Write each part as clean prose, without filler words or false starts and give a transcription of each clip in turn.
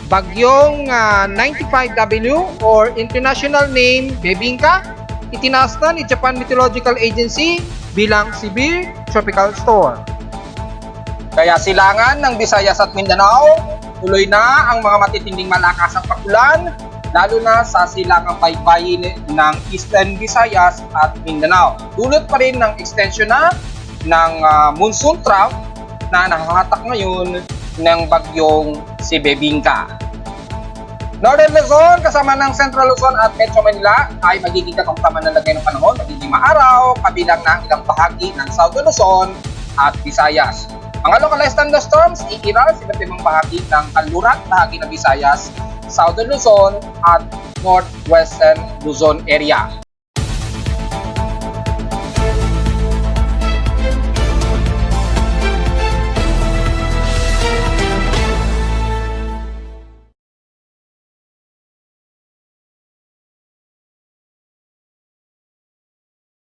Bagyong 95W or international name Bebinka, itinaas na ni Japan Meteorological Agency bilang severe tropical storm. Kaya silangan ng Visayas at Mindanao, tuloy na ang mga matitinding malakas ang pag-ulan, lalo na sa silangang baybayin ng Eastern Visayas at Mindanao. Dulot pa rin ng extension na ng monsoon trough na nakahatak ngayon ng bagyong si Bebinka. Northern Luzon kasama ng Central Luzon at Metro Manila ay magiging katamtaman ng lagay ng panahon, magiging maaraw, kabilang ng ilang bahagi ng Southern Luzon at Visayas. Mga localized thunderstorms iiral sa iba't ibang bahagi ng kanluran, bahagi ng Visayas, Southern Luzon at Northwestern Luzon area.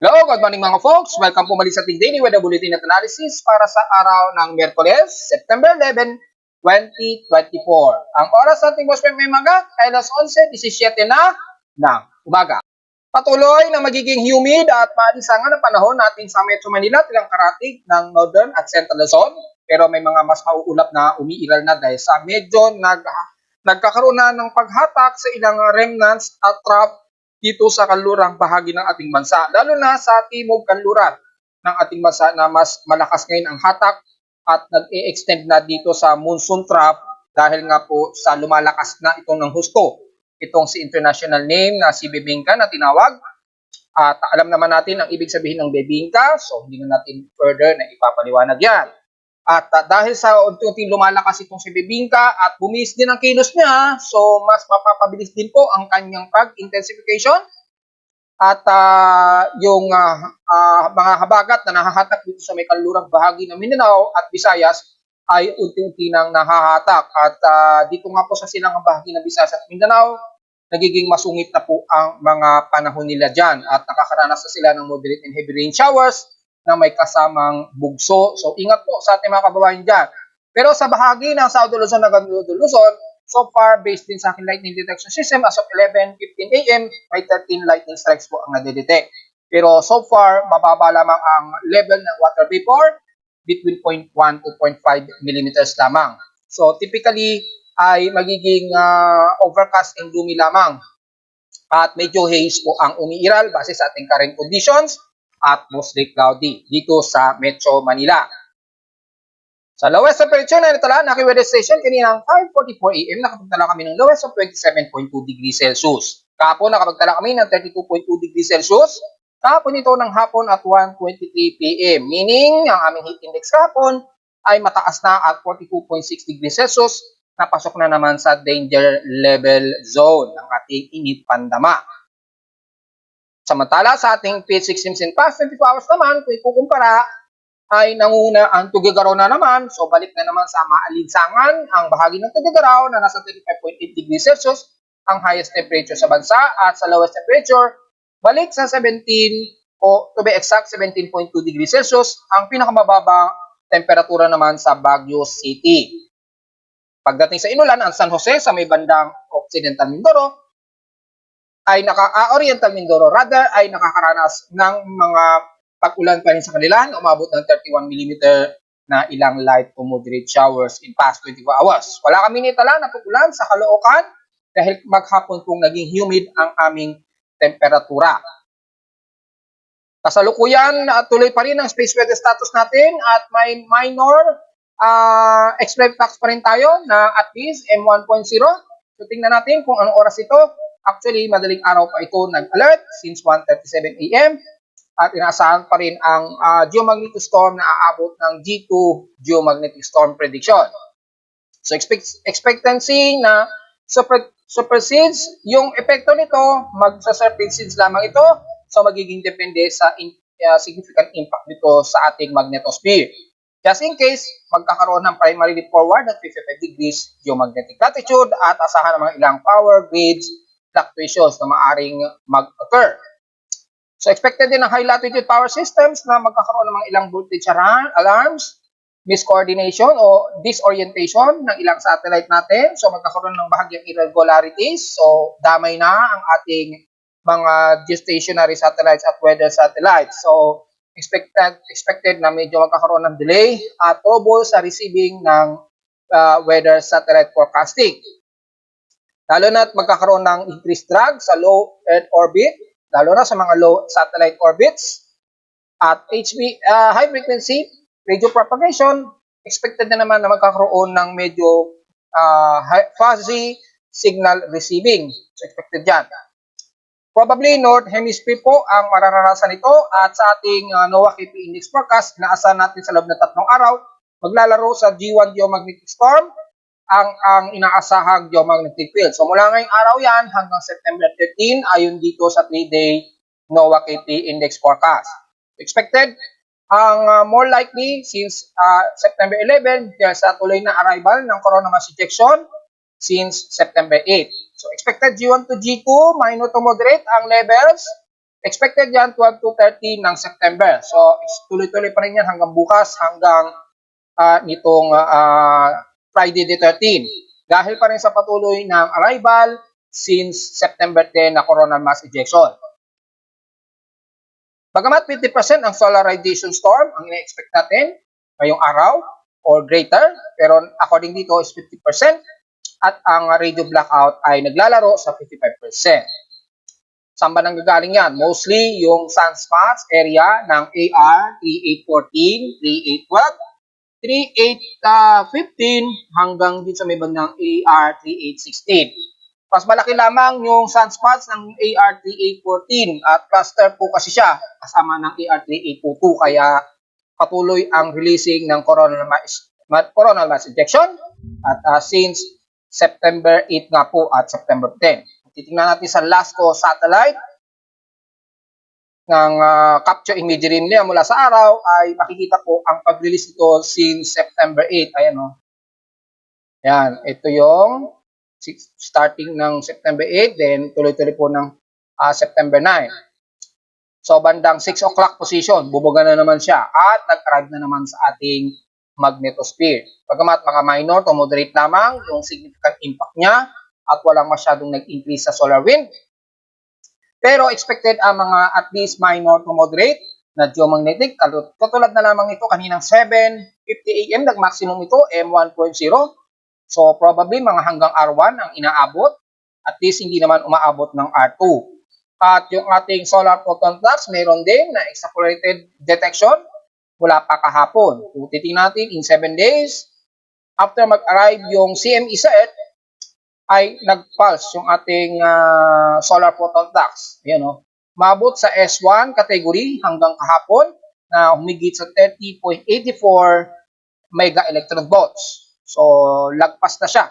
Hello, good morning mga folks. Welcome po muli sa ating Daily Weather Bulletin at Analysis para sa araw ng Miyerkules, September 11, 2024. Ang oras sa ating Boss may maga ay alas 11:17 na ng umaga. Patuloy na magiging humid at maalisangan ang panahon natin sa Metro Manila at ilang karatig ng Northern at Central Luzon. Pero may mga mas mauulap na umiiral na dahil sa medyo nagkakaroon na ng paghatak sa ilang remnants at trough dito sa kanlurang bahagi ng ating bansa, lalo na sa timog kanluran ng ating bansa na mas malakas ngayon ang hatak at nag-e-extend na dito sa monsoon trough dahil nga po sa lumalakas na itong ng husto. Itong si international name na si Bebinka na tinawag. At alam naman natin ang ibig sabihin ng Bebinka, so hindi na natin further na ipapaliwanag yan. At dahil sa unti-unting lumalakas itong si Bebinka at bumis din ang kilos niya, so mas mapapabilis din po ang kanyang pag-intensification. At yung mga habagat na nahahatak dito sa may kanlurang bahagi ng Mindanao at Visayas ay unti-unti nang nahahatak. At dito nga po sa silangang bahagi ng Visayas at Mindanao, nagiging masungit na po ang mga panahon nila dyan. At nakakaranas na sila ng moderate and heavy rain showers na may kasamang bugso. So ingat po sa ating mga kababayan dyan. Pero sa bahagi ng Southern Luzon na Northern Luzon, so far based din sa aking lightning detection system, as of 11:15 AM, may 13 lightning strikes po ang nadedetect. Pero so far, mababa lamang ang level ng water vapor between 0.1 to 0.5 millimeters lamang. So typically ay magiging overcast and gloomy lamang. At medyo haze po ang umiiral base sa ating current conditions at mostly cloudy dito sa Metro Manila. Sa lowest temperature na natala ng aking weather station kaninang 5:44 AM, nakapagtala kami ng lowest of 27.2 degrees Celsius. Kahapon nakapagtala kami ng 32.2 degrees Celsius. Kahapon ito ng hapon at 1:23 PM. Meaning, ang aming heat index kahapon ay mataas na at 42.6 degrees Celsius. Napasok na naman sa danger level zone ng ating init pandama. Samantala sa ating PH 16 in past 24 hours naman, kung ikukumpara, ay nanguna ang Tuguegarao na naman. So balik na naman sa maalinsangan ang bahagi ng Tuguegarao na nasa 35.8 degrees Celsius, ang highest temperature sa bansa. At sa lowest temperature, balik sa 17 o to be exact 17.2 degrees Celsius, ang pinakamababang temperatura naman sa Baguio City. Pagdating sa inulan, ang San Jose sa may bandang Occidental Mindoro, Oriental Mindoro rather, ay nakakaranas ng mga pag-ulan pa rin sa kanila na umabot ng 31 mm na ilang light to moderate showers in past 24 hours. Wala kami nitala na pag-ulan sa Caloocan dahil maghapon pong naging humid ang aming temperatura. Kasalukuyan, tuloy pa rin ang space weather status natin at may minor extreme flux pa rin tayo na at least M1.0. So tingnan natin kung anong oras ito. Actually, madaling araw pa ito nag-alert since 1:37 AM at inaasahan pa rin ang geomagnetic storm na aabot ng G2 geomagnetic storm prediction. So expectancy na supersedes yung epekto nito, magsa-supersedes lamang ito, so magiging depende sa significant impact nito sa ating magnetosphere. Just in case, magkakaroon ng primarily forward at 55 degrees geomagnetic latitude at asahan ng mga ilang power grids fluctuations na maaring mag-occur. So expected din ng high latitude power systems na magkakaroon ng mga ilang voltage alarms miscoordination o disorientation ng ilang satellite natin. So magkakaroon ng bahagyang irregularities. So damay na ang ating mga geostationary satellites at weather satellites. So expected na medyo magkakaroon ng delay at trouble sa receiving ng weather satellite forecasting. Lalo na magkakaroon ng increased drag sa low Earth orbit, lalo na sa mga low satellite orbits. At high frequency radio propagation, expected na naman na magkakaroon ng medyo fuzzy signal receiving. So expected yan. Probably North Hemisphere po ang mararanasan ito at sa ating NOAA KP Index Forecast, inaasahan natin sa loob ng 3 araw, maglalaro sa G1 geomagnetic storm ang inaasahang geomagnetic field. So mula ngayong araw yan hanggang September 13 ayon dito sa 3-day NOAA KP Index Forecast. Expected, ang more likely since September 11, sa tuloy na arrival ng corona mass ejection since September 8. So expected G1 to G2, minor to moderate ang levels. Expected yan 12 to 13 ng September. So tuloy-tuloy pa rin yan hanggang bukas, hanggang nitong Friday the 13. Dahil pa rin sa patuloy ng arrival since September 10 na coronal mass ejection. Bagamat 50% ang solar radiation storm ang ina-expect natin ngayong araw or greater, pero according dito is 50% at ang radio blackout ay naglalaro sa 55%. Saan ba nanggagaling yan? Mostly yung sunspots area ng AR 3814, 3812, 3815 hanggang dito sa may bandang AR 3816. Mas malaki lamang yung sunspots ng AR3814 at cluster po kasi siya kasama ng AR3822 kaya patuloy ang releasing ng coronal mass ejection at since September 8 nga po at September 10. Titingnan natin sa LASCO satellite ng capture imagery nila mula sa araw ay makikita po ang pag-release ito since September 8. Ayan o. Yan, ito yung starting ng September 8, then tuloy-tuloy po ng September 9. So, bandang 6 o'clock position, bubuga na naman siya at nag-arrive na naman sa ating magnetosphere. Bagamat mga minor to moderate lamang yung significant impact niya at walang masyadong nag-increase sa solar wind. Pero expected ang mga at least minor to moderate na geomagnetic. Katulad na lamang ito kaninang 7:50 AM, nag-maximum ito M1.0. So, probably mga hanggang R1 ang inaabot. At least hindi naman umaabot ng R2. At yung ating solar photon flux, mayroon din na extrapolated detection mula pa kahapon. Kung titingnan natin in 7 days, after mag-arrive yung CME sa Earth, ay nag-pulse yung ating solar photon flux. Ayan o. Maabot sa S1 category hanggang kahapon na humigit sa 30.84 mega electron volts. So, lagpas na siya.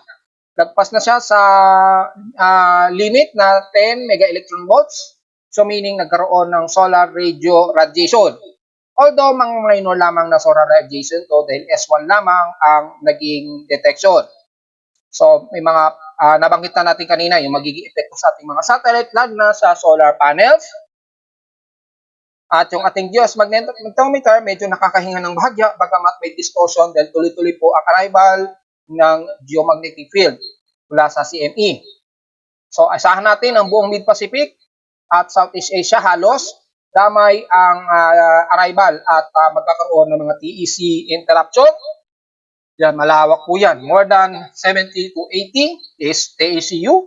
Lagpas na siya sa limit na 10 mega electron volts. So, meaning nagkaroon ng solar radio radiation. Although, mga minor lamang na solar radiation to dahil S1 lamang ang naging detection. So, may mga nabanggit na natin kanina yung magiging epekto sa ating mga satellite, lalo na sa solar panels. At yung ating geomagnetic medyo nakakahinga ng bahagya, bagamat may distortion dahil tuloy-tuloy po ang arrival ng geomagnetic field mula sa CME. So, asahan natin ang buong Mid-Pacific at Southeast Asia halos damay ang arrival at magkakaroon ng mga TEC interruption. Yan, malawak po yan. More than 70 to 80 is TECU.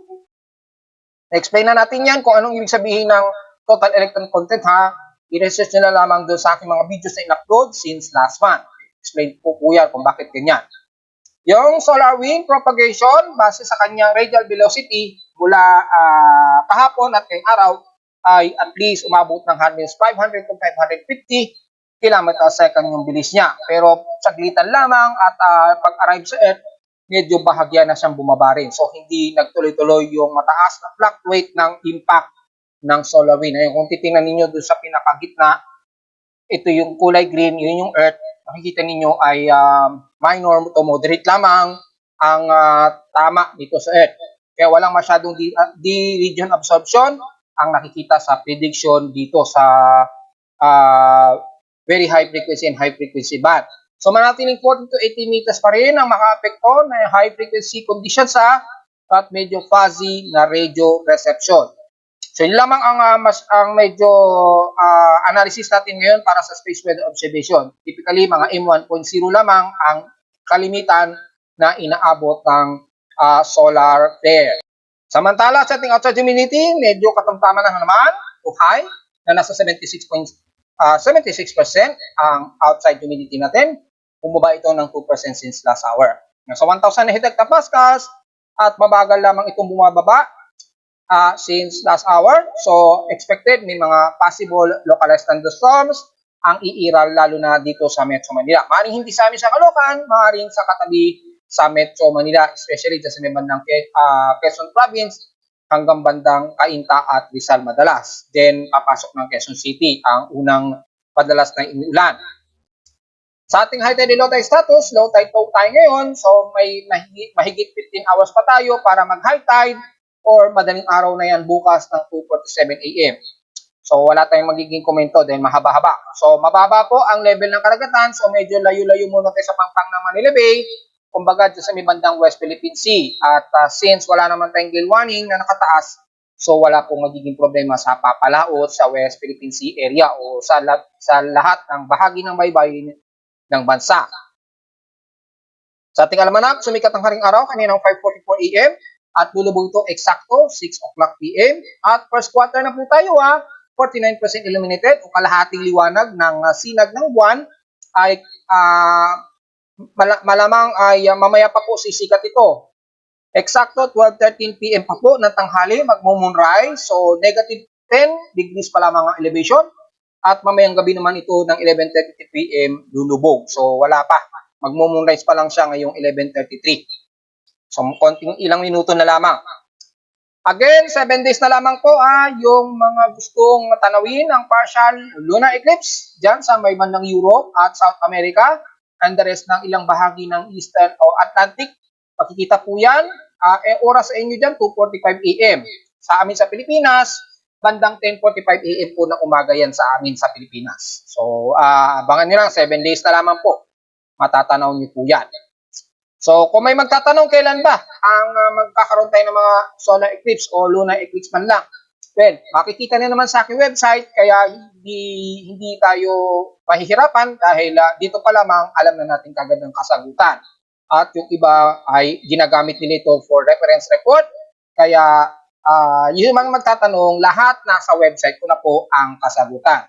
Na-explain na natin yan kung anong ibig sabihin ng total electron content ha. I-research nila lamang doon sa aking mga videos na in-upload since last month. Explain po yan kung bakit ganyan. Yung solar wind propagation, base sa kanyang radial velocity mula kahapon at ngayong araw, ay at least umabot ng 500 to 550 km/s yung bilis niya. Pero saglitan lamang at pag-arrive sa Earth, medyo bahagya na siyang bumaba rin. So, hindi nagtuloy-tuloy yung mataas na fluctuate ng impact ng solar wind. Ayun, kung titingnan ninyo doon sa pinakagitna, ito yung kulay green, yun yung Earth. Makikita ninyo ay minor to moderate lamang ang tama dito sa Earth. Kaya walang masyadong di-region absorption ang nakikita sa prediction dito sa very high frequency and high frequency band. So manatiling 40 to 80 meters pa rin ang makaapekto na high frequency conditions at medyo fuzzy na radio reception. So yun lamang ang medyo analysis natin ngayon para sa space weather observation. Typically mga M1.0 lamang ang kalimitan na inaabot ng solar flare. Samantala sa ating outside humidity, medyo katamtaman na naman to high na nasa 76% ang outside humidity natin. Bumaba ito ng 2% since last hour. Nasa 1,000 hectopascals at mabagal lamang itong bumababa since last hour. So, expected may mga possible localized thunderstorms ang iiral lalo na dito sa Metro Manila. Maaaring hindi sa amin sa Caloocan, maaaring sa katabi sa Metro Manila, especially sa may bandang Quezon Province hanggang bandang Cainta at Rizal madalas. Then, papasok ng Quezon City ang unang padalas na inulan. Sa ating high tide and low tide status, low tide po tayo ngayon. So, may mahigit 15 hours pa tayo para mag-high tide or madaling araw na yan bukas ng 2:47 AM. So, wala tayong magiging komento dahil mahaba-haba. So, mababa po ang level ng karagatan. So, medyo layo-layo muna tayo sa pampang ng Manila Bay. Kumbaga, sa may bandang West Philippine Sea. At since wala naman tayong gale warning na nakataas, so wala pong magiging problema sa papalaot sa West Philippine Sea area o sa lahat ng bahagi ng baybayin ng bansa. Sa ating almanak, sumikat ang haring araw kaninang 5:44 AM at lulubog ito eksakto 6 o'clock PM. At first quarter na po tayo 49% illuminated o kalahating liwanag ng sinag ng buwan ay malamang ay mamaya pa po sisikat ito. Eksakto 12:13 PM pa po ng tanghali magmo-moonrise. So negative 10 degrees pa lamang ang elevation. At mamayang gabi naman ito ng 11:33 PM lulubog. So wala pa. Magmo-moonrise pa lang siya ngayong 11:33. So konting ilang minuto na lamang. Again, 7 days na lamang po yung mga gustong tanawin ang partial lunar eclipse dyan sa may bandang Europe at South America and the rest ng ilang bahagi ng Eastern o Atlantic. Makikita po yan. Oras sa inyo dyan, 2:45 AM. Sa amin sa Pilipinas, bandang 10:45 AM po ng umaga yan sa amin sa Pilipinas. So, abangan nyo lang, 7 days na lamang po. Matatanaw nyo po yan. So, kung may magtatanong kailan ba ang magkakaroon tayo ng mga solar eclipse o lunar eclipse man lang, well, makikita na naman sa aking website, kaya hindi tayo mahihirapan dahil dito pa lamang alam na natin kagad ng kasagutan. At yung iba ay ginagamit nila ito for reference report, kaya yung mga magtatanong, lahat nasa website ko na po ang kasagutan.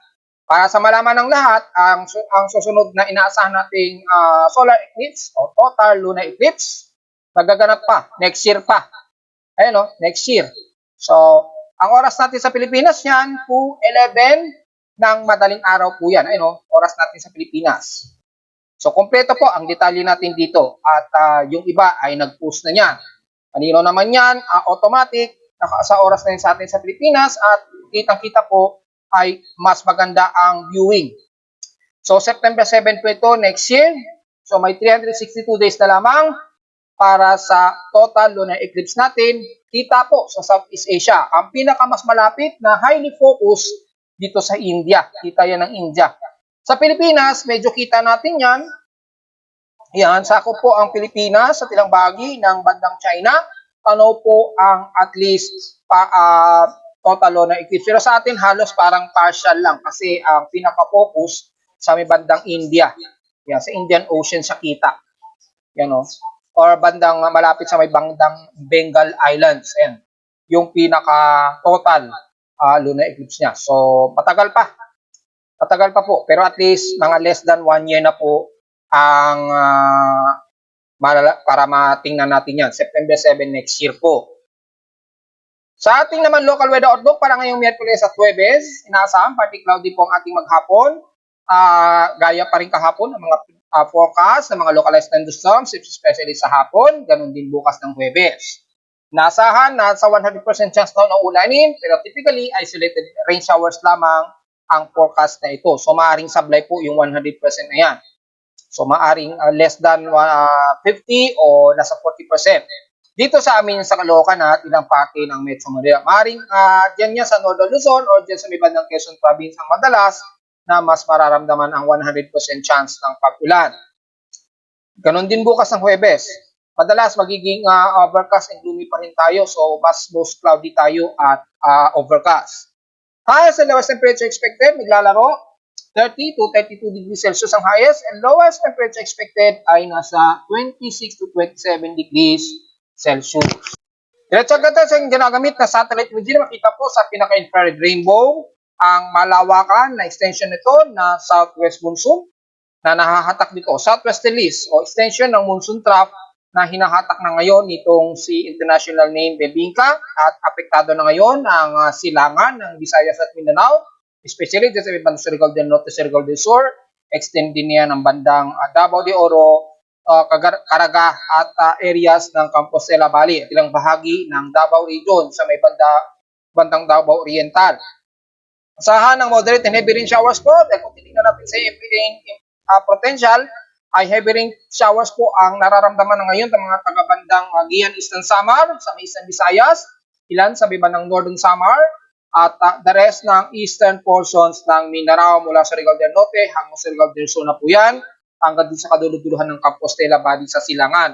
Para sa malaman ng lahat, ang susunod na inaasahan nating solar eclipse o total lunar eclipse, magaganap pa, next year pa. Ayun next year. So, ang oras natin sa Pilipinas yan, 2:11 ng madaling araw po yan. Ayun oras natin sa Pilipinas. So, kompleto po ang detalye natin dito. At yung iba ay nag-post na yan. Kanino naman yan? Automatic, sa oras na yun sa atin sa Pilipinas at kitang-kita po ay mas maganda ang viewing. So, September 7 po ito next year. So, may 362 days na lamang para sa total lunar eclipse natin. Kita po sa Southeast Asia. Ang pinakamas malapit na highly focused dito sa India. Kita yan ng India. Sa Pilipinas, medyo kita natin yan. Yan, sakop po ang Pilipinas sa tilang bahagi ng bandang China. Tanaw po ang at least total lunar eclipse. Pero sa atin halos parang partial lang kasi ang pinaka-focus sa may bandang India. Yan, sa Indian Ocean siya kita. Yan or bandang malapit sa may bandang Bengal Islands. Yan. Yung pinaka-total lunar eclipse niya. So, matagal pa. Matagal pa po. Pero at least mga less than 1 year na po ang para matingnan natin yan. September 7 next year po. Sa ating naman local weather outlook para ngayong Miyerkules at Huwebes, inaasahan partly cloudy po ang ating maghapon. Gaya pa rin kahapon ang mga forecast ng mga localized thunderstorms, especially sa hapon, ganun din bukas ng Huwebes. Naasahan na sa 100% chance daw ng ulanin, pero typically isolated rain showers lamang ang forecast na ito. So maaaring sablay po yung 100% na yan. So maaaring less than 50 o nasa 40%. Dito sa amin sa Caloocan at ilang parte ng Metro Manila. Maaaring dyan sa Northern Luzon o dyan sa may bandang Quezon Province ang madalas na mas mararamdaman ang 100% chance ng pag-ulan. Ganon din bukas ng Huwebes. Madalas magiging overcast and gloomy pa rin tayo. So, most cloudy tayo at overcast. Highest and lowest temperature expected, maglalaro 30 to 32 degrees Celsius ang highest and lowest temperature expected ay nasa 26 to 27 degrees Celsius. Diretso agad sa ginagamit na satellite imagery, makita po sa pinaka-infrared rainbow ang malawakan na extension nito na southwest monsoon na nahahatak dito. Southwesterlies o extension ng monsoon trough na hinahatak na ngayon nitong si international name Bebingka at apektado na ngayon ang silangan ng Visayas at Mindanao, especially dyan sa bandang Surigao del Norte, Surigao del Sur, extend din niya ng bandang Davao de Oro, Caraga at areas ng Compostela Valley at ilang bahagi ng Davao region sa may bandang Davao Oriental. Asahan ng moderate and heavy rain showers po dahil kung titignan natin sa heavy rain potential ay heavy rain showers po ang nararamdaman na ngayon ng mga taga-bandang Gian Eastern Samar sa may Eastern Visayas, ilan sa bandang Northern Samar at the rest ng eastern portions ng Mindanao mula sa Surigao del Norte hanggang sa Surigao del Sur na po yan hanggang din sa kaduluduluhan ng Compostela Valley sa Silangan.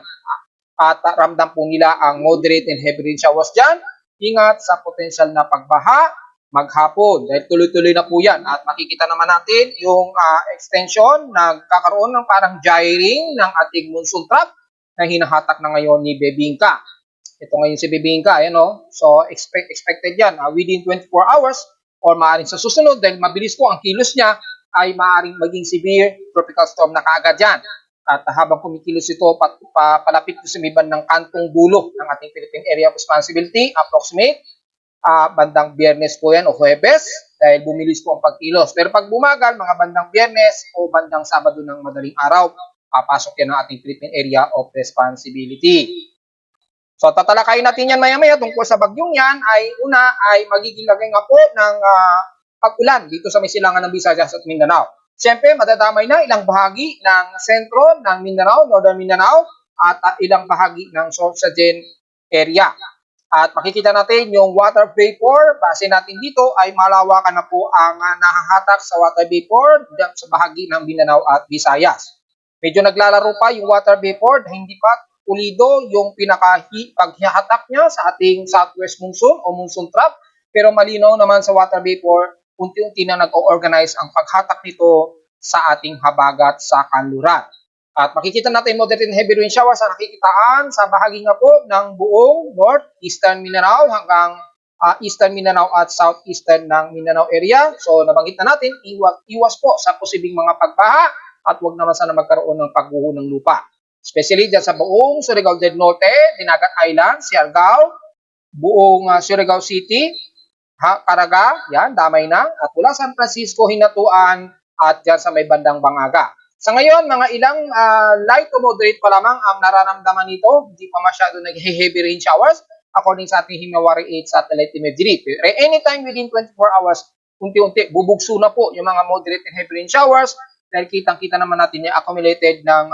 At ramdam po nila ang moderate and heavy rain showers dyan. Ingat sa potential na pagbaha maghapon dahil tuloy-tuloy na po yan at makikita naman natin yung extension nagkakaroon ng parang gyring ng ating monsoon trough na hinahatak na ngayon ni Bebingka. Ito ngayon si Bebingka, ayan o. So expected yan within 24 hours or maaaring sa susunod dahil mabilis po ang kilos niya ay maaaring maging severe tropical storm na kaagad yan. At habang kumikilos ito, palapit sa may bandang kantong dulo ng ating Philippine Area of Responsibility, approximate bandang Biyernes po yan o Huwebes dahil bumilis po ang pagkilos. Pero pag bumagal, mga bandang Biyernes o bandang Sabado ng madaling araw, papasok yan ang ating Philippine Area of Responsibility. So tatalakayin natin yan maya-maya tungkol sa bagyong yan ay magiging lagay nga po ng pag-ulan dito sa may silangan ng Visayas at Mindanao. Siyempre, madadamay na ilang bahagi ng sentro ng Mindanao, Northern Mindanao at ilang bahagi ng Sorsogen area. At makikita natin yung water vapor, base natin dito ay malawakan na po ang nahahatak sa water vapor sa bahagi ng Mindanao at Visayas. Medyo naglalaro pa yung water vapor, hindi pa pulido yung paghahatak niya sa ating southwest monsoon o monsoon trough, pero malinaw naman sa water vapor, unti-unti na nag-organize ang paghatak nito sa ating habagat sa kanluran. At makikita natin moderate and heavy rain showers na nakikitaan sa bahagi nga po ng buong northeastern Mindanao hanggang eastern Mindanao at southeastern ng Mindanao area. So nabanggit na natin, iwas po sa posibleng mga pagbaha at huwag naman sana magkaroon ng pagguho ng lupa. Especially dyan sa buong Surigao del Norte, Dinagat Island, Siargao, buong Surigao City, Caraga, yan, damay na. At mula San Francisco, Hinatuan at dyan sa may bandang Bangaga. Sa ngayon, mga ilang light to moderate pa lamang ang nararamdaman nito. Hindi pa masyado nag-heavy rain showers according sa ating Himawari 8 satellite imagery. Pero anytime within 24 hours, unti-unti, bubugso na po yung mga moderate and heavy rain showers dahil kitang-kita naman natin yung accumulated ng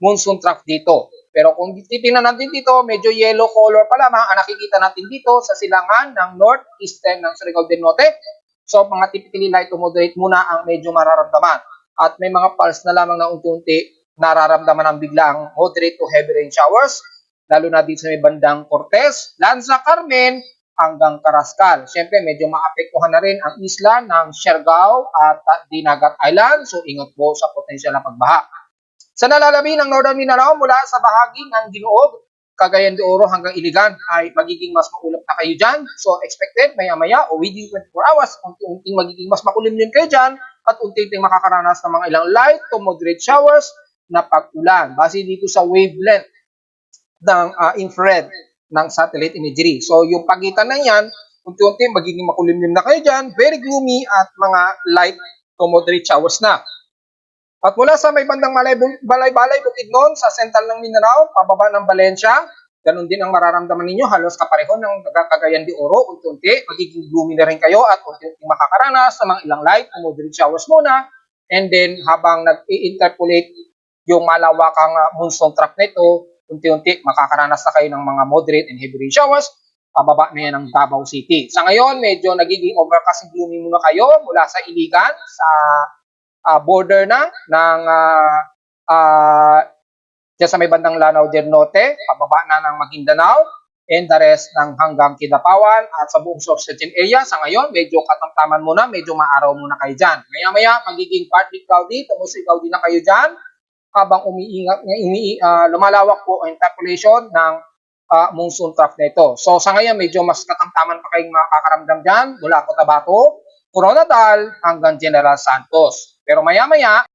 monsoon trough dito. Pero kung titingnan natin dito, medyo yellow color pa lamang ang nakikita natin dito sa silangan ng northeastern ng Surigao del Norte. So, mga typically light to moderate muna ang medyo mararamdaman. At may mga pulse na lamang na unti-unti nararamdaman ang biglang moderate to heavy rain showers, lalo na dito sa may bandang Cortez, Lanza, Carmen, hanggang Carrascal. Siyempre, medyo maapektuhan na rin ang isla ng Siargao at Dinagat Island. So, ingat po sa potensyal na pagbaha. Sa nalalabi ng Northern Mindanao mula sa bahagi ng Ginuog, Cagayan de Oro hanggang Iligan ay magiging mas maulap na kayo dyan. So expected maya-maya o within 24 hours, unti-unting magiging mas makulimlim kayo dyan at unti-unting makakaranas ng mga ilang light to moderate showers na pag-ulan. Base dito sa wavelength ng infrared ng satellite imagery. So yung pagitan na yan, unti-unti magiging makulimlim na kayo dyan, very gloomy at mga light to moderate showers na. At mula sa may bandang Balay-Balay, Bukidnon, sa sentral ng Mindanao, pababa ng Valencia, ganun din ang mararamdaman ninyo, halos kapareho ng Cagayan de Oro, unti-unti, magiging gloomy na rin kayo at unti-unti makakaranas ng mga ilang light, moderate showers muna, and then habang nag-i-interpolate yung malawakang monsoon trough nito, unti-unti makakaranas na kayo ng mga moderate and heavy rain showers, pababa na yan ng Davao City. Sa ngayon, medyo nagiging overcast and gloomy muna kayo mula sa Iligan, sa border na ng Diyan sa may bandang Lanao del Norte, pababa na ng Maguindanao, and the rest ng hanggang Kidapawan at sa buong Sorsogon area. Sa ngayon, medyo katamtaman muna, medyo maaraw muna kayo dyan. Maya-maya, magiging partly cloudy, tumusigaw din na kayo dyan habang lumalawak po ang population ng monsoon trough na ito. So sa ngayon, medyo mas katamtaman pa kayong makakaramdam dyan mula Cotabato, Coronadal hanggang General Santos. Pero maya-maya,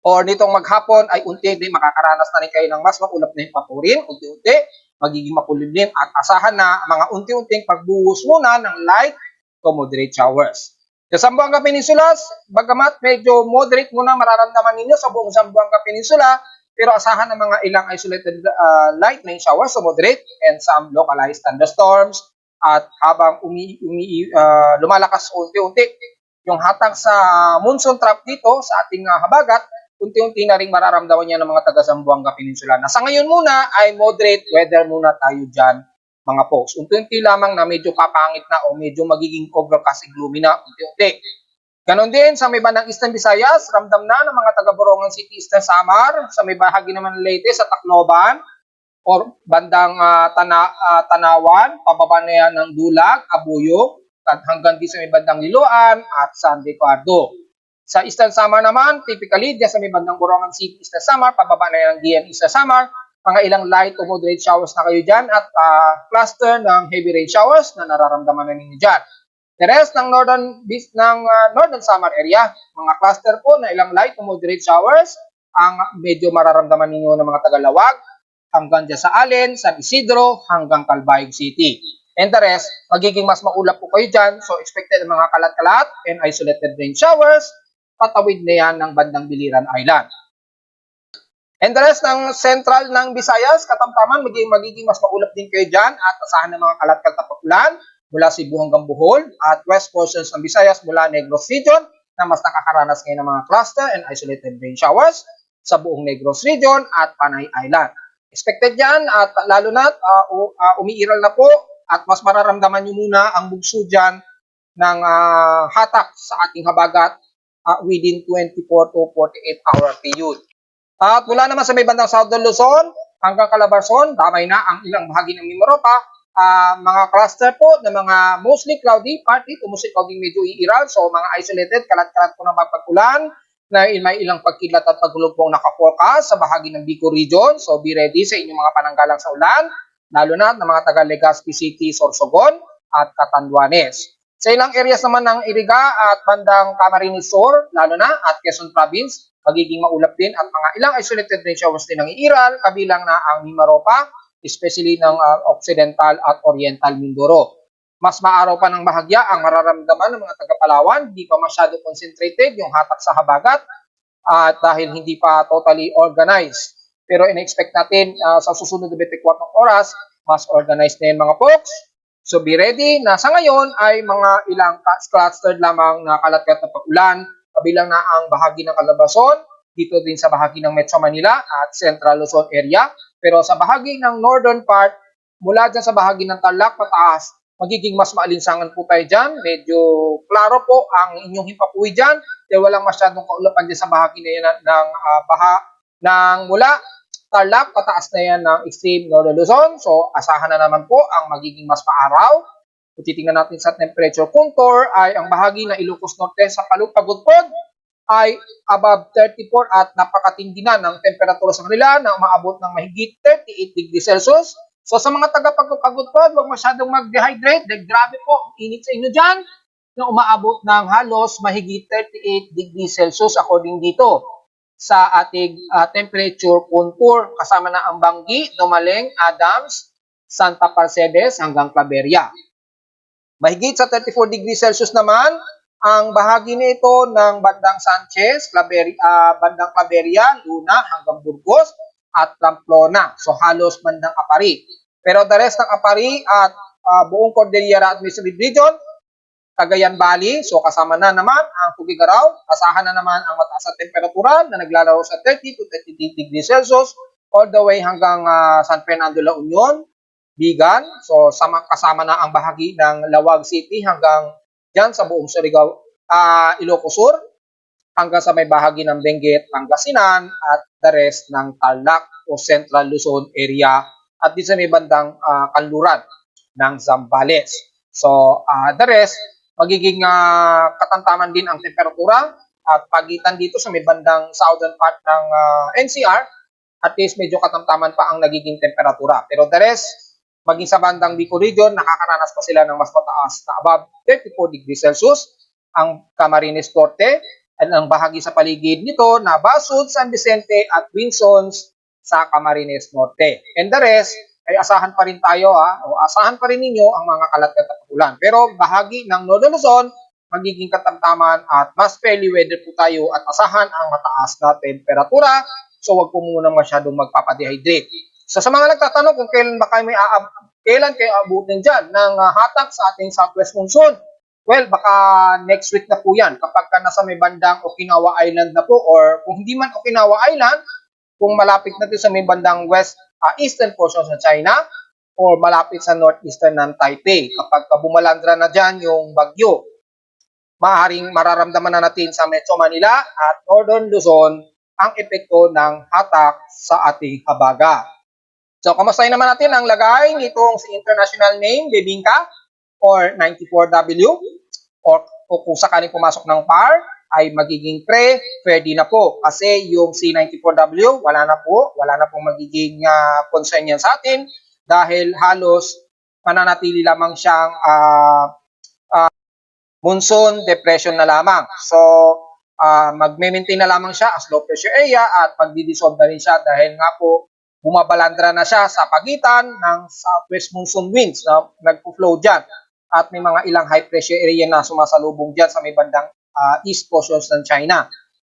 or nitong maghapon ay unti din makakaranas na rin kayo ng mas maulap na himpapurin, unti-unti, magiging makulimlim at asahan na mga unti-unting pagbuhos muna ng light to moderate showers. Sa Zamboanga Peninsula, bagamat medyo moderate muna mararamdaman ninyo sa buong Zamboanga Peninsula, pero asahan ng mga ilang isolated light rain showers to moderate and some localized thunderstorms. At habang lumalakas unti-unti yung hatak sa monsoon trough dito sa ating habagat, unti-unti na rin mararamdaman niya ng mga taga Zamboanga Peninsula. Na sa ngayon muna ay moderate weather muna tayo dyan, mga folks. Unti-unti lamang na medyo papangit na o medyo magiging overcast gloomy na unti-unti. Ganon din sa may bandang Eastern Visayas, ramdam na ng mga taga Borongan City, Eastern Samar, sa may bahagi naman ng Leyte, sa Tacloban, or bandang Tanawan, pababa na yan ng Dulag, Abuyog, at hanggang din sa may bandang Liloan at San Ricardo. Sa Eastern Samar naman, typically, diyan sa may bandang Borongan City, Eastern Samar, pababa na yan ng DN Eastern Samar, mga ilang light to moderate showers na kayo dyan at cluster ng heavy rain showers na nararamdaman na ninyo dyan. The rest ng Northern Samar area, mga cluster po na ilang light to moderate showers ang medyo mararamdaman ninyo ng mga Tagalawag hanggang dyan sa Allen, San Isidro, hanggang Calbayog City. And the rest, magiging mas maulap po kayo dyan. So expected mga kalat-kalat and isolated rain showers, patawid na yan ng bandang Biliran Island. And the rest ng central ng Visayas, katamtaman, magiging mas maulap din kayo dyan at asahan ng mga kalat-kalat na pagulan mula Cebu hanggang Bohol at west portions ng Visayas mula Negros Region na mas nakakaranas ngayon ng mga cluster and isolated rain showers sa buong Negros Region at Panay Island. Expected yan at lalo na umiiral na po at mas mararamdaman nyo muna ang bugso dyan ng hatak sa ating habagat within 24 to 48 hour period. At mula naman sa may bandang Southern Luzon hanggang Calabarzon, damay na ang ilang bahagi ng Mimaropa. Mga cluster po na mga mostly cloudy, partly to mostly cloudy medyo iiral. So mga isolated, kalat-kalat po ng pagpagulan na may ilang pagkilat at pagulog pong naka-forecast sa bahagi ng Bicol Region. So be ready sa inyong mga pananggalang sa ulan, lalo na ng mga taga Legazpi City, Sorsogon at Catanduanes. Sa ilang areas naman ng Iriga at bandang Camarines Sur, lalo na at Quezon Province, magiging maulap din at mga ilang isolated rain showers din ng iiral, kabilang na ang Mimaropa, especially ng Occidental at Oriental Mindoro. Mas maaraw pa ng bahagya ang mararamdaman ng mga taga-Palawan, hindi pa masyado concentrated yung hatak sa habagat at dahil hindi pa totally organized. Pero in-expect natin sa susunod na 24 oras, mas organized na yun mga folks. So be ready na sa ngayon ay mga ilang clustered lamang na kalat-kalat na pag-ulan, kabilang na ang bahagi ng Calabarzon, dito din sa bahagi ng Metro Manila at Central Luzon area. Pero sa bahagi ng northern part, mula dyan sa bahagi ng Tarlac pataas, magiging mas maalinsangan po tayo dyan. Medyo klaro po ang inyong himpapuwi dyan. Dahil walang masyadong kaulapan dyan sa bahagi na yan ng mula Tarlac, pataas na yan ng extreme northern Luzon. So asahan na naman po ang magiging mas maaraw. Kung titingnan natin sa temperature contour ay ang bahagi ng Ilocos Norte sa Pagudpod ay above 34 at napakatindi na ng temperatura sa kanila na umaabot ng mahigit 38 degrees Celsius. So sa mga taga-Pagudpod, huwag masyadong mag-dehydrate. Dahil grabe po ang init sa inyo dyan na umaabot ng halos mahigit 38 degrees Celsius according dito sa ating temperature contour. Kasama na ang Bangi, Dumaleng, Adams, Santa Mercedes hanggang Claveria. Mahigit sa 34 degrees Celsius naman ang bahagi nito ng bandang Sanchez, bandang Claveria, Luna hanggang Burgos at Pamplona. So halos bandang Apari. Pero the rest ng Apari at buong Cordillera Administrative Region, Cagayan Valley, so kasama na naman ang Tugigaraw, asahan na naman ang mataas na temperatura na naglalaro sa 30 to 38 degrees Celsius all the way hanggang San Fernando, La Union, Bigan. So kasama na ang bahagi ng Lawag City hanggang dyan sa buong Surigao, Ilocos Sur hanggang sa may bahagi ng Benguet, Pangasinan at the rest ng Tarlac o Central Luzon area at di sa may bandang kanluran ng Zambales. So, the rest, magiging katamtaman din ang temperatura at pagitan dito sa may bandang southern part ng NCR, at least medyo katamtaman pa ang nagiging temperatura. Pero the rest, maging sa bandang Bicol region, nakakaranas pa sila ng mas mataas na above 34 degrees Celsius. Ang Camarines Norte at ang bahagi sa paligid nito na Basud, San Vicente at Winsons sa Camarines Norte. And the rest, ay asahan pa rin tayo o asahan pa rin ninyo ang mga kalat-kalat na ulan. Pero bahagi ng Northern Luzon, magiging katamtaman at mas fairly weather po tayo at asahan ang mataas na temperatura. So wag po muna masyadong magpapadehydrate. So sa mga nagtatanong kung kailan kayo abutin dyan ng hatak sa ating southwest monsoon, well, baka next week na po yan kapag nasa may bandang Okinawa Island na po, or kung hindi man Okinawa Island, kung malapit natin sa may bandang eastern portion sa China or malapit sa northeastern ng Taipei. Kapag bumalandra na dyan yung bagyo, maaaring mararamdaman na natin sa Metro Manila at Northern Luzon ang epekto ng hatak sa ating habagat. So, kamustahin naman natin ang lagay nitong si international name, Bebingka or 94W, or kung sakaling pumasok ng PAR, ay magiging pre-ready na po. Kasi yung C94W, wala na pong magiging concern yan sa atin dahil halos mananatili lamang siyang monsoon depression na lamang. So, magme-maintain na lamang siya as low pressure area at magdi-dissolve na rin siya dahil nga po bumabalandra na siya sa pagitan ng southwest monsoon winds na nagpo-flow dyan. At may mga ilang high pressure area na sumasalubong dyan sa may bandang east portions ng China.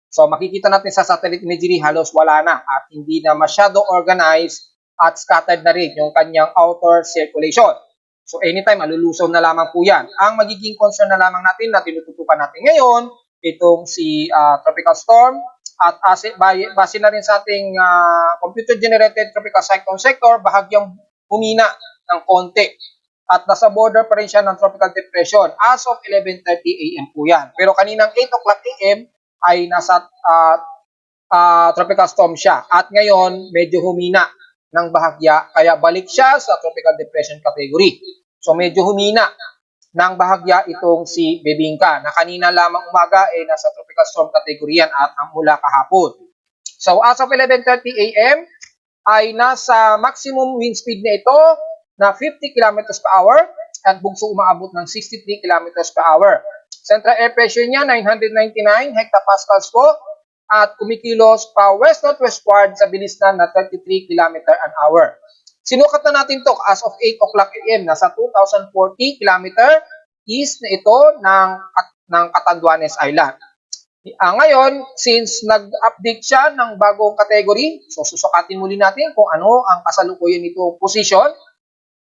So makikita natin sa satellite imagery halos wala na at hindi na masyado organized at scattered na rin yung kanyang outer circulation. So anytime malulusaw na lamang po yan. Ang magiging concern na lamang natin na tinututukan natin ngayon, itong si tropical storm at base na rin sa ating computer generated tropical cyclone sector, bahagyang humina ng konti. At nasa border pa rin siya ng tropical depression. As of 11:30 AM po yan. Pero kaninang 8 o'clock AM ay nasa tropical storm siya. At ngayon, medyo humina ng bahagya. Kaya balik siya sa tropical depression category. So medyo humina ng bahagya itong si Bebingka na kanina lamang umaga ay nasa tropical storm category yan at ang mula kahapon. So as of 11:30 AM ay nasa maximum wind speed na ito na 50 km per hour at bugso umaabot ng 63 km per hour. Central air pressure niya 999 hectopascals po at kumikilos pa west-northwestward sa bilis na 33 km an hour. Sinukat na natin to as of 8 o'clock AM. Nasa 2,040 km east na ito ng Catanduanes Island. Ngayon, since nag-update siya ng bagong category, so susukatin muli natin kung ano ang kasalukuyan nito position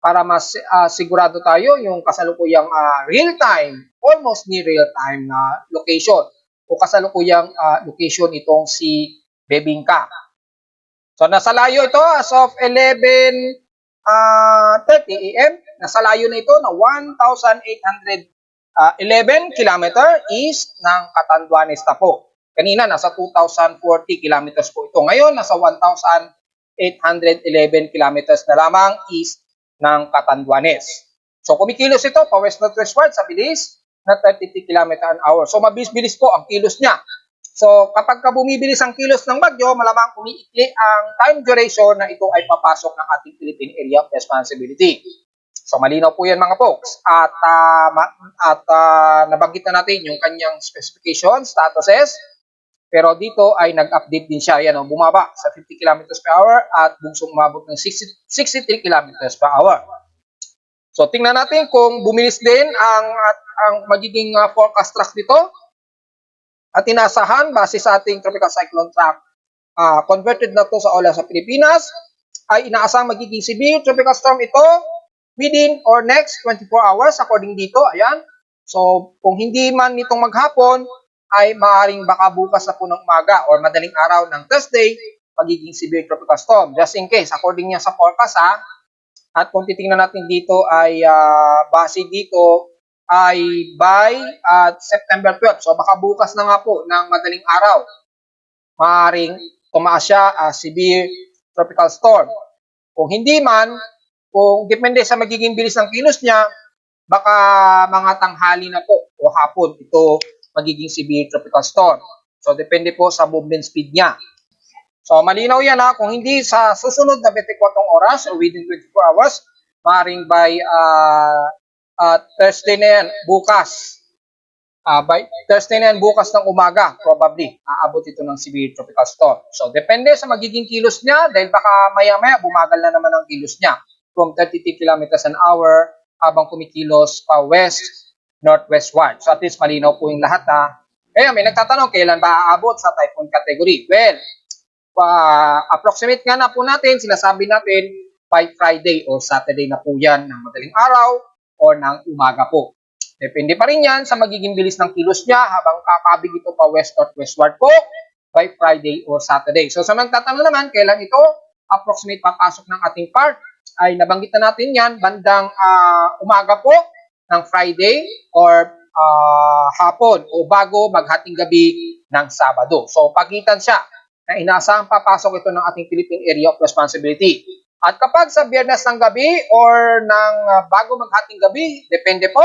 para mas sigurado tayo yung kasalukuyang real-time, almost near real-time na location o kasalukuyang location itong si Bebingka. So nasa layo ito as of 11:30 AM. Nasa layo na ito na 1,811 km east ng Catanduanes na po. Kanina nasa 2,040 km po ito. Ngayon nasa 1,811 km na lamang east ng Catanduanes. So kumikilos ito pa west-northwestward sa bilis na 33 km an hour. So mabilis-bilis po ang kilos niya. So kapag bumibilis ang kilos ng bagyo, malamang umiikli ang time duration na ito ay papasok ng ating Philippine Area of Responsibility. So malinaw po yan mga folks. At nabanggit na natin yung kanyang specifications, statuses. Pero dito ay nag-update din siya. Yan, bumaba sa 50 km per hour at bunsong umabot ng 63 km per hour. So tingnan natin kung bumilis din ang magiging forecast track dito. At inasahan base sa ating tropical cyclone track, converted na to sa ola sa Pilipinas, ay inaasahang magiging severe tropical storm ito within or next 24 hours according dito. Ayan. So kung hindi man nitong maghapon, ay maaaring baka bukas na po ng umaga or madaling araw ng Thursday, magiging severe tropical storm. Just in case, according niya sa forecast At kung titingnan natin dito ay base dito ay by September 12. So baka bukas na nga po ng madaling araw, maaaring tumaas siya as severe tropical storm. Kung hindi man, kung depende sa magiging bilis ng kilos niya, baka mga tanghali na po o hapon ito magiging severe tropical storm. So depende po sa movement speed niya. So malinaw yan ha, kung hindi sa susunod na 24 oras or within 24 hours, maaaring by Thursday na yan, bukas. By Thursday na yan, bukas ng umaga, probably, aabot ito ng severe tropical storm. So, depende sa magiging kilos niya, dahil baka maya-maya, bumagal na naman ang kilos niya from 33 kilometers an hour habang kumikilos pa west, northwestward. So, at least malinaw po yung lahat ha. Kaya may nagtatanong, kailan ba aabot sa typhoon category? Well, approximate nga na po natin, sinasabi natin, by Friday or Saturday na po yan ng madaling araw o ng umaga po. Depende pa rin yan sa magiging bilis ng kilos niya habang kakabig ito pa west-northwestward po by Friday or Saturday. So sa magtatanong naman, kailan ito approximate papasok ng ating part, ay nabanggit na natin yan bandang umaga po ng Friday or hapon o bago maghating gabi ng Sabado. So pagitan siya na inaasahang papasok ito ng ating Philippine Area of Responsibility. At kapag sa Biyernes ng gabi or ng bago maghating gabi, depende po,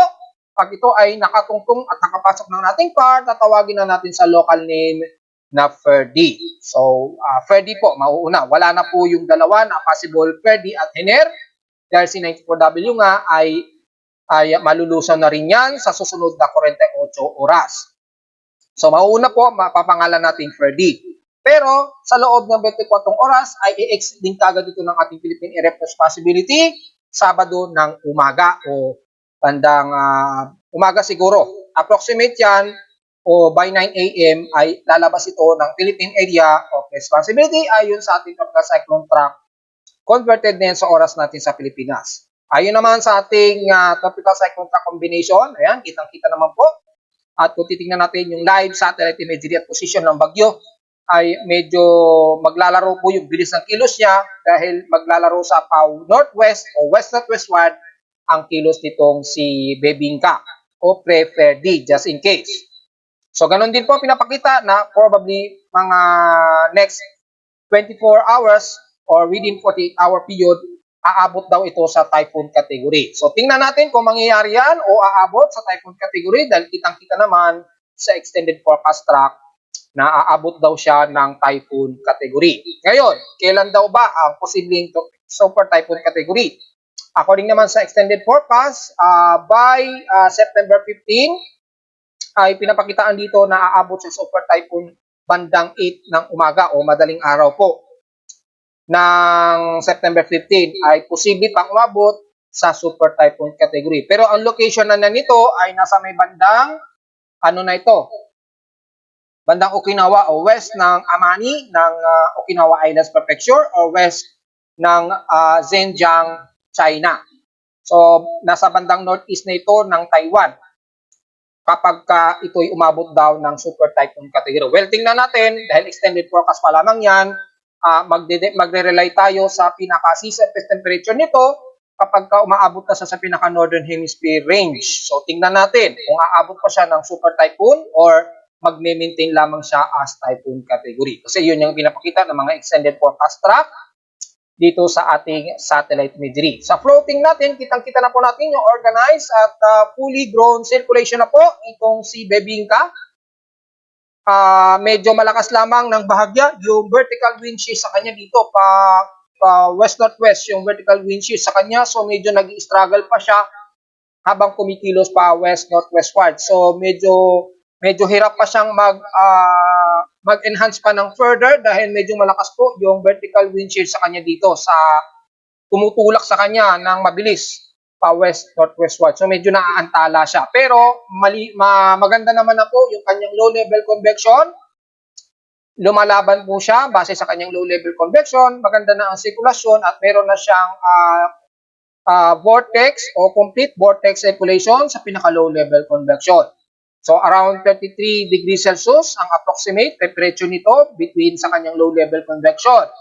pag ito ay nakatungtong at nakapasok ng ating part, tatawagin na natin sa local name na Ferdi. So, Ferdi po, mauuna. Wala na po yung dalawa na possible Ferdi at Hener. Dahil si 94W nga ay malulusaw na rin yan sa susunod na 48 oras. So, mauuna po, mapapangalan natin Ferdi. Pero, sa loob ng 24 oras, ay i-exit din kagad ito ng ating Philippine Area of Responsibility, Sabado ng umaga o bandang umaga siguro. Approximate yan o by 9 a.m. ay lalabas ito ng Philippine Area of Responsibility ayon sa ating tropical cyclone track. Converted na yan sa oras natin sa Pilipinas. Ayon naman sa ating tropical cyclone track combination, ayan, kitang-kita naman po. At kung titingnan natin yung live satellite imagery at position ng bagyo, ay medyo maglalaro po yung bilis ng kilos niya dahil maglalaro sa northwest o west-northwestward ang kilos nitong si Bebingka o Pre-Ferdi, just in case. So, ganun din po pinapakita na probably mga next 24 hours or within 48-hour period, aabot daw ito sa typhoon category. So, tingnan natin kung mangyayari yan o aabot sa typhoon category dahil kitang-kita naman sa extended forecast track na aabot daw siya ng typhoon category. Ngayon, kailan daw ba ang posibleng super typhoon category? According naman sa extended forecast, by September 15, ay pinapakitaan dito na aabot sa super typhoon bandang 8 ng umaga o madaling araw po. Ng September 15 ay posible pang umabot sa super typhoon category. Pero ang location na nito ay nasa may bandang, ano na ito? Bandang Okinawa o west ng Amani ng Okinawa Islands Prefecture o west ng Zhejiang, China. So, nasa bandang northeast na ito ng Taiwan kapag ito'y umabot daw ng super typhoon category. Well, tingnan natin, dahil extended forecast pa lamang yan, magre-rely tayo sa pinaka-sea surface temperature nito kapag umaabot na sa pinaka-northern hemisphere range. So, tingnan natin kung aabot pa siya ng super typhoon or magme-maintain lamang siya as typhoon category. Kasi yun yung pinapakita ng mga extended forecast track dito sa ating satellite imagery. Sa floating natin, kitang-kita na po natin yung organized at fully grown circulation na po itong si Bebingka. Medyo malakas lamang ng bahagya yung vertical wind shear sa kanya dito pa west-northwest yung vertical wind shear sa kanya. So medyo nag-i-struggle pa siya habang kumikilos pa west-northwestward. So medyo hirap pa siyang mag-enhance pa ng further dahil medyo malakas po yung vertical wind shear sa kanya dito sa tumutulak sa kanya ng mabilis pa west-northwestward. So medyo naaantala siya. Pero maganda naman na po yung kanyang low level convection. Lumalaban po siya base sa kanyang low level convection. Maganda na ang sirkulasyon at meron na siyang vortex o complete vortex circulation sa pinaka low level convection. So, around 33 degrees Celsius ang approximate temperature nito between sa kanyang low-level convection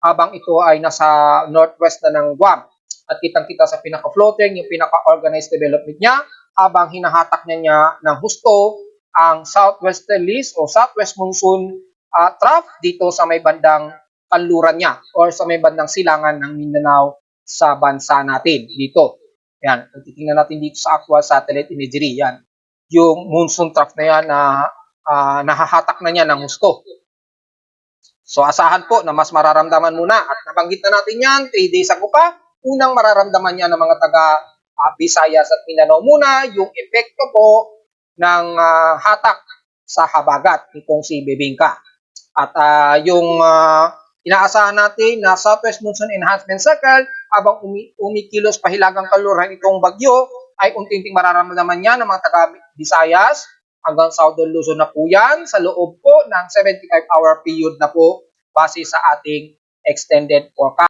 habang ito ay nasa northwest na ng Guam. At kitang-kita sa pinaka-floating, yung pinaka-organized development niya habang hinahatak niya ng husto ang southwesterlies o southwest monsoon trough dito sa may bandang kanluran niya or sa may bandang silangan ng Mindanao sa bansa natin dito. Yan, kung titingnan natin dito sa actual satellite imagery, yan. Yung monsoon trough na yan na nahahatak na niya ng husto. So asahan po na mas mararamdaman muna at nabanggit na natin yan 3 days ago pa. Unang mararamdaman niya ng mga taga Visayas at Mindanao muna yung epekto po ng hatak sa habagat nitong si Bebingka. At yung inaasahan natin na Southwest Monsoon Enhancement Circle habang umikilos pahilagang kaluran itong bagyo ay unti-unting mararamdaman niya ng mga taga Visayas hanggang Southern Luzon na po yan sa loob po ng 75-hour period na po base sa ating extended forecast.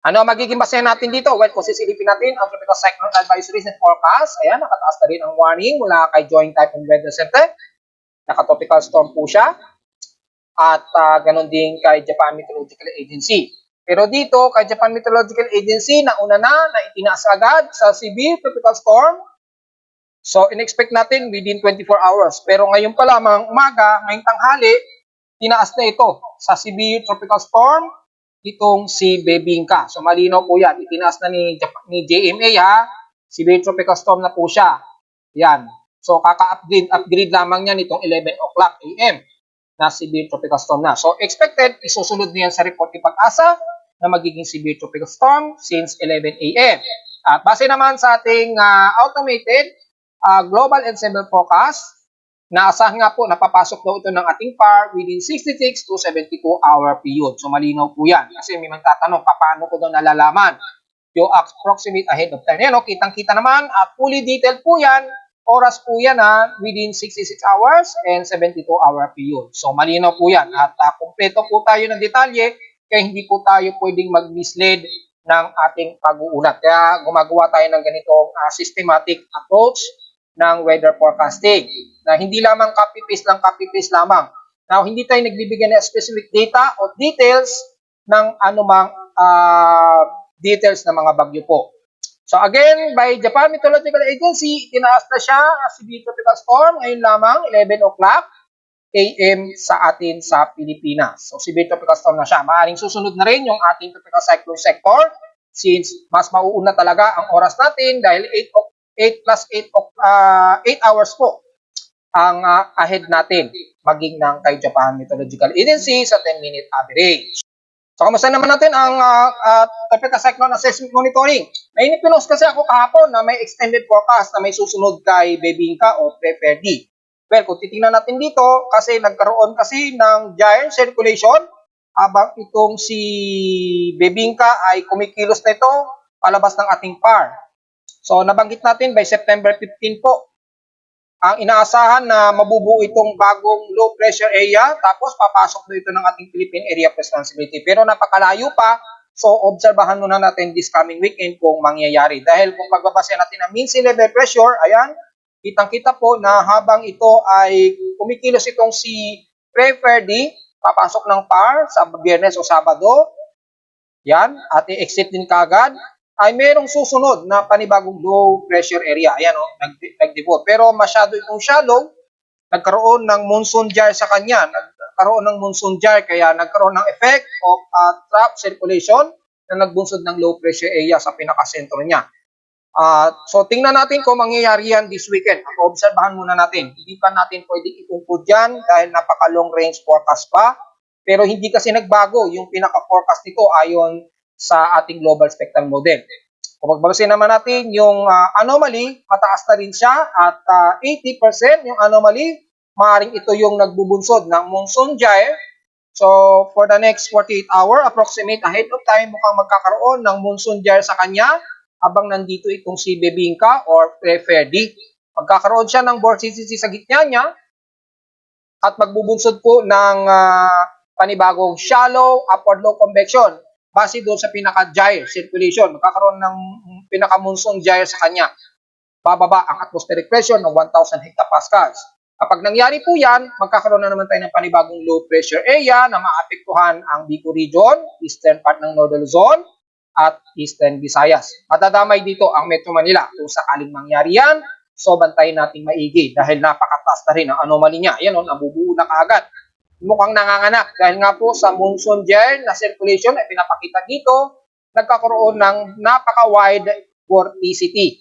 Ano magiging basehan natin dito? Well, kung sisilipin natin ang Tropical Cyclone Advisories and Forecast, ayan, nakataas na rin ang warning mula kay Joint Typhoon Weather Center. Naka-tropical storm po siya. At ganon din kay Japan Meteorological Agency. Pero dito, kay Japan Meteorological Agency, nauna na itinaas agad sa severe tropical storm. So, in-expect natin within 24 hours. Pero ngayon pa lamang umaga, ngayong tanghali, tinaas na ito sa severe tropical storm itong si Bebingka. So malinaw po yan. Itinaas na ni JMA ha. Severe tropical storm na po siya. Yan. So kaka-upgrade lamang niya nitong 11 o'clock AM na severe tropical storm na. So expected, isusunod niyan sa report ni Pag-asa na magiging severe tropical storm since 11 AM. At base naman sa ating automated global ensemble forecast, naasahan nga po, napapasok daw ito ng ating PAR within 66 to 72 hour period. So malinaw po yan. Kasi may magtatanong, paano ko daw nalalaman yung approximate ahead of time. Yan, no? Kitang-kita naman at fully detailed po yan. Oras po yan within 66 hours and 72 hour period. So malinaw po yan. At kumpleto po tayo ng detalye kaya hindi po tayo pwedeng mag-mislead ng ating pag-uulat. Kaya gumagawa tayo ng ganitong systematic approach ng weather forecasting na hindi lamang copy-paste lamang. Now, hindi tayo nagbibigay ng specific data o details ng anumang details ng mga bagyo po. So again, by Japan Meteorological Agency, tinaas na siya as severe tropical storm ngayon lamang 11 o'clock AM sa atin sa Pilipinas. So severe tropical storm na siya. Maaaring susunod na rin yung ating tropical cyclone sector since mas mauuna talaga ang oras natin dahil 8 hours po ang ahead natin maging ng kay Japan Meteorological Agency sa 10-minute average. So, kamusta naman natin ang Tropical Cyclone Assessment Monitoring? May inipinost kasi ako kahapon na may extended forecast na may susunod kay Bebingka o Preferdi. Well, kung titingnan natin dito, kasi nagkaroon kasi ng giant circulation habang itong si Bebingka ay kumikilos na ito palabas ng ating PAR. So, nabanggit natin by September 15 po, ang inaasahan na mabubuo itong bagong low pressure area tapos papasok na ito ng ating Philippine Area of Responsibility. Pero napakalayo pa, so obserbahan muna natin this coming weekend kung mangyayari. Dahil kung pagbabase natin ang mean sea level pressure, ayan, kitang-kita po na habang ito ay kumikilos itong si Preferdi, papasok ng PAR sa Biyernes o Sabado, yan, at i-exit din kagad, ay merong susunod na panibagong low pressure area. Ayan, nag-develop. Pero masyado itong shallow, nagkaroon ng monsoon jar sa kanya. Nagkaroon ng monsoon jar, kaya nagkaroon ng effect of trap circulation na nagbunsod ng low pressure area sa pinakasentro niya. So, tingnan natin kung mangyayari yan this weekend. Obserbahan muna natin. Hindi pa natin pwedeng i-conclude yan dahil napaka-long range forecast pa. Pero hindi kasi nagbago yung pinaka-forecast nito ayon sa ating global spectral model. Kung magbabase naman natin yung anomaly, mataas na rin siya at 80% yung anomaly, maaaring ito yung nagbubunsod ng monsoon gyre. So, for the next 48 hour, approximate ahead of time, mukhang magkakaroon ng monsoon gyre sa kanya habang nandito itong si Bebingka or Preferdi. Magkakaroon siya ng vorticity sa gitna niya at magbubunsod po ng panibagong shallow upward low convection base doon sa pinaka-gyre circulation. Magkakaroon ng pinaka-monsoon gyre sa kanya. Bababa ang atmospheric pressure ng 1,000 hectopascals. Kapag nangyari po yan, magkakaroon na naman tayo ng panibagong low pressure area na maapektuhan ang Bicol region, eastern part ng Northern Luzon, at eastern Visayas. Matadamay dito ang Metro Manila. Kung sakaling mangyari yan, So, bantayin natin maigi dahil napakataas na rin ang anomaly niya. Ayan o, nabubuo na kaagad. Mukhang nanganganak dahil nga po sa monsoon gyre na circulation ay pinapakita dito, nagkakaroon ng napaka-wide vorticity.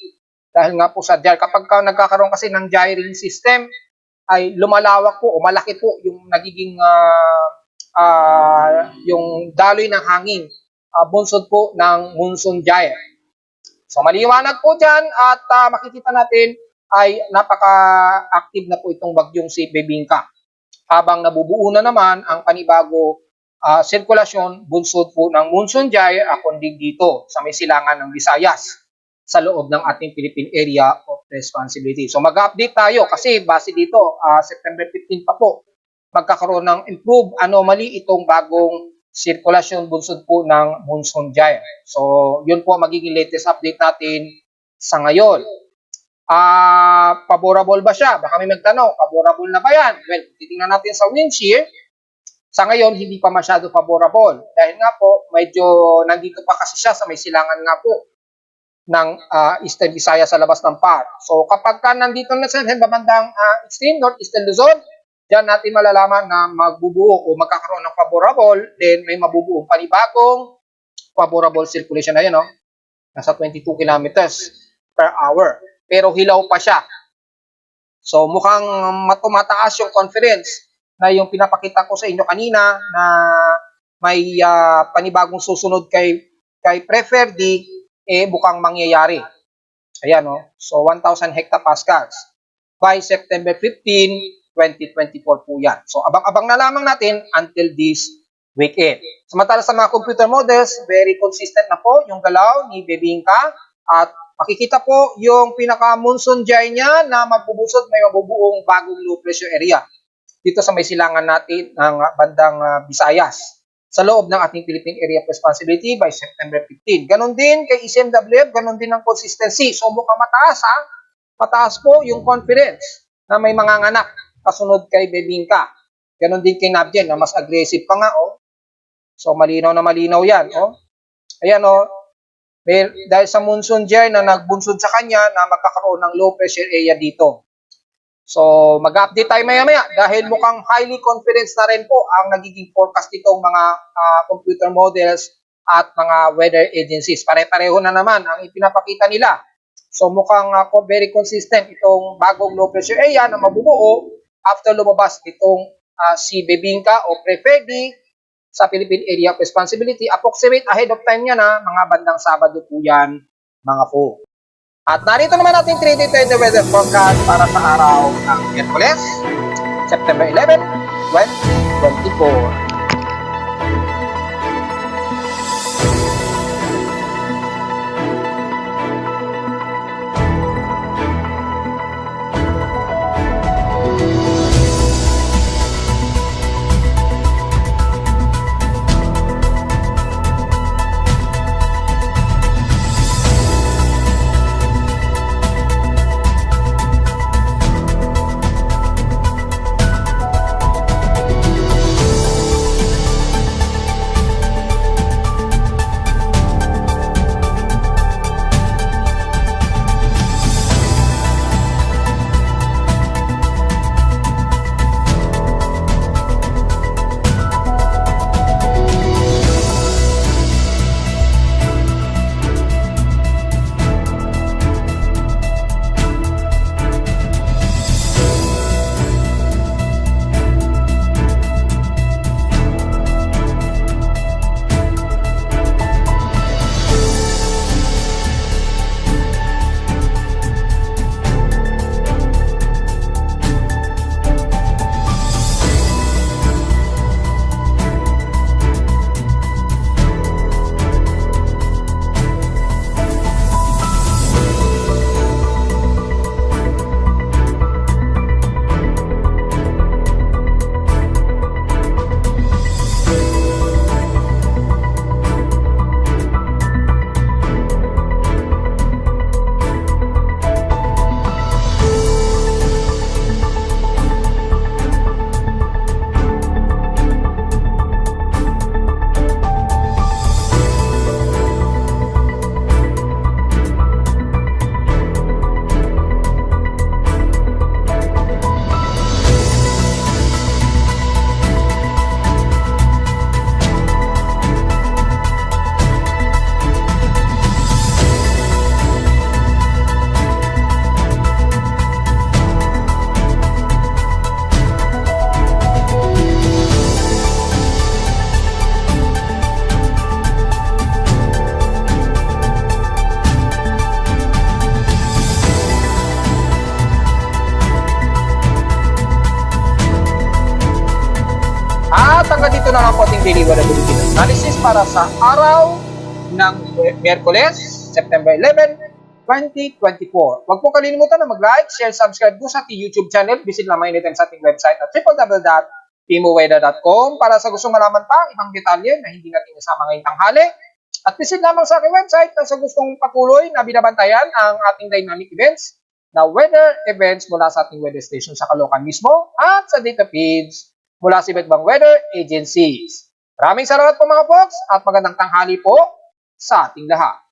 Dahil nga po sa gyre, kapag nagkakaroon kasi ng gyring system, ay lumalawak po o malaki po yung nagiging yung daloy ng hangin bunsod po ng monsoon gyre. So maliwanag po dyan at makikita natin ay napaka-active na po itong bagyong si Bebingka. Habang nabubuo na naman ang panibago sirkulasyon bunsod po ng monsoon gyre kundi dito sa may silangan ng Visayas sa loob ng ating Philippine Area of Responsibility. So mag-update tayo kasi base dito September 15 pa po magkakaroon ng improved anomaly itong bagong sirkulasyon bunsod po ng monsoon gyre. So yun po magiging latest update natin sa ngayon. Favorable ba siya? Baka may magtanong, favorable na ba yan? Well, titingnan natin sa wind shear. Sa ngayon, hindi pa masyado favorable. Dahil nga po, medyo nandito pa kasi siya sa may silangan nga po ng Eastern Visayas sa labas ng PAR. So, kapag ka nandito na sa babandang extreme northeastern Luzon, dyan natin malalaman na magbubuo o magkakaroon ng favorable, then may mabubuong panibagong favorable circulation na yun, no? Nasa 22 kilometers per hour. Pero hilaw pa siya. So mukhang tumataas yung confidence na yung pinapakita ko sa inyo kanina na may panibagong susunod kay Prefer D mukhang mangyayari. Ayan no. So 1,000 hectopascals by September 15, 2024 po yan. So abang-abang na lamang natin until this weekend. Samantala sa mga computer models, very consistent na po yung galaw ni Bebingka at makikita po yung pinaka-monsoon gyre niya na magbubusod, may mabubuong bagong low pressure area dito sa may silangan natin ng bandang Visayas sa loob ng ating Philippine Area of Responsibility by September 15. Ganon din kay ECMWF, ganon din ang consistency. So mukhang mataas ha. Mataas po yung confidence na may mga nganak kasunod kay Bebingka. Ganon din kay Nabjen na mas aggressive pa nga oh. So malinaw na malinaw yan oh. Ayan oh. Dahil sa monsoon gyre na nagbunsod sa kanya na magkakaroon ng low pressure area dito. So mag-update tayo maya-maya dahil mukhang highly confidence na rin po ang nagiging forecast nitong mga computer models at mga weather agencies. Pare-pareho na naman ang ipinapakita nila. So mukhang very consistent itong bagong low pressure area na mabubuo after lumabas itong si Bebingka o Prefer D sa Philippine Area of Responsibility. Approximate ahead of time niya na mga bandang Sabado po yan, mga po. At narito naman ating 3-day weather forecast para sa araw ng Miyerkules, September 11, 2024. ito na lang po ating daily weather bulletin analysis para sa araw ng Miyerkules, September 11, 2024. Huwag po kalimutan na mag-like, share, subscribe po sa ating YouTube channel. Visit lamang anytime sa ating website na www.timoweather.com para sa gusto malaman pa ibang detalye na hindi natin nasama ngayong tanghali. At visit lamang sa aking website na sa gustong patuloy na binabantayan ang ating dynamic events na weather events mula sa ating weather station sa Caloocan mismo at sa data feeds mula sa iba't ibang weather agencies. Maraming salamat po mga folks at magandang tanghali po sa ating lahat.